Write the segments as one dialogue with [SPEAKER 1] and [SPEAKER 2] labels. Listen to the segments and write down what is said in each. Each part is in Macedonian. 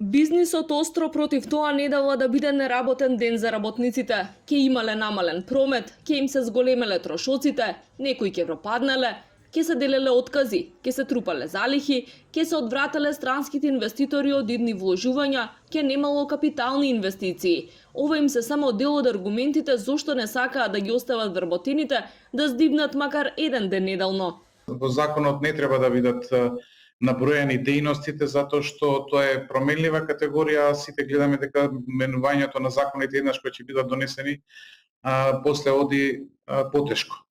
[SPEAKER 1] Бизнисот остро против тоа недела да биде неработен ден за работниците. Ке имале намален промет, ке им се зголемеле трошоците, некои ке пропаднале, ке се делеле откази, ке се трупале залихи, ке се одврателе странските инвеститори од идни вложувања, ке немало капитални инвестиции. Ова им се само дел од аргументите зошто не сакаат да ги остават вработените да здибнат макар еден ден неделно.
[SPEAKER 2] Во законот не треба да бидат наброени дејностите затоа што тоа е променлива категорија, сите гледаме дека менувањето на законите еднаш кои ќе бидат донесени, после оди потешко.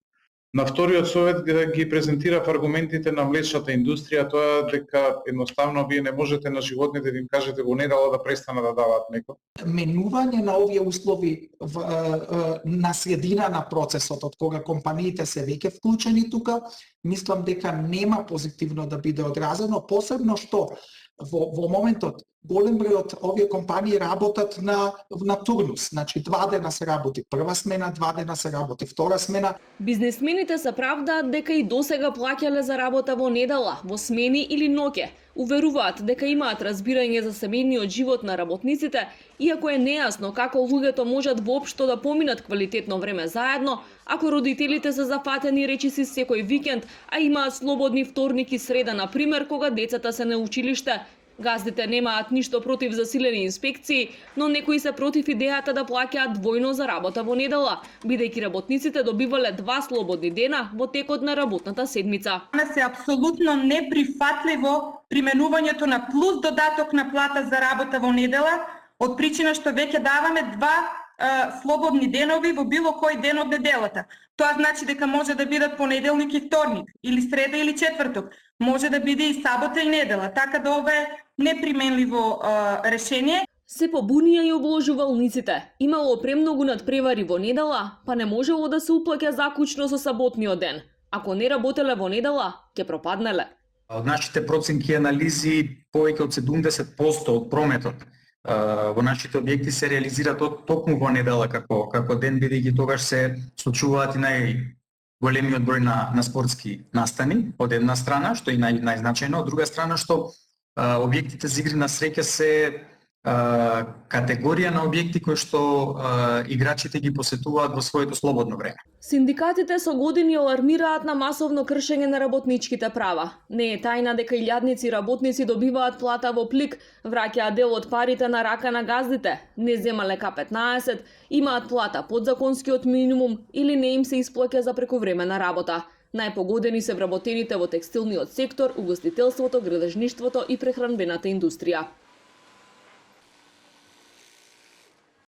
[SPEAKER 2] На вториот совет ги презентирав аргументите на млечната индустрија, тоа дека едноставно вие не можете на животните да им кажете во недела да престанат да даваат млеко.
[SPEAKER 3] Менување на овие услови на средина на процесот, од кога компаниите се веќе вклучени тука, мислам дека нема позитивно да биде одразено, посебно што во моментот голем број од овие компании работат на турнус, значи 2 дена се работи прва смена, 2 дена се работи втора смена.
[SPEAKER 1] Бизнисмените се правдаат дека и досега плаќале за работа во недела, во смени или ноќе. Уверуваат дека имаат разбирање за семејниот живот на работниците, иако е нејасно како луѓето можат воопшто да поминат квалитетно време заедно, ако родителите се зафатени речиси секој викенд, а имаат слободни вторник и среда, на пример, кога децата се на училиште. Газдите немаат ништо против засилени инспекции, но некои се против идејата да плаќаат двојно за работа во недела, бидејќи работниците добивале 2 слободни дена во текот на работната седмица.
[SPEAKER 4] Се апсолутно неприфатливо применувањето на плюс додаток на плата за работа во недела, од причина што веќе даваме 2 слободни денови во било кој ден од неделата. Тоа значи дека може да бидат понеделник и вторник, или среда или четврток, може да биде и сабота и недела, така да ова е неприменливо решение.
[SPEAKER 1] Се побунија и обложувалниците. Имало премногу надпревари во недела, па не можело да се уплаќа закучно со саботниот ден. Ако не работеле во недела, ќе пропаднеле.
[SPEAKER 5] Од нашите проценки и анализи, повеќе од 70% од прометот во нашите објекти се реализираат токму во недела како ден, бидејќи тогаш се случуваат и најголемиот број на спортски настани, од една страна, што е најзначајно, од друга страна што објектите за игри на среќа се категорија на објекти кои што играчите ги посетуваат во своето слободно време.
[SPEAKER 1] Синдикатите со години алармираат на масовно кршење на работничките права. Не е тајна дека илјадници работници добиваат плата во плик, враќаат дел од парите на рака на газдите, не земале К15, имаат плата под законскиот минимум или не им се исплаќа за прековремена работа. Најпогодени се вработените во текстилниот сектор, угостителството, градежништвото и прехранбената индустрија.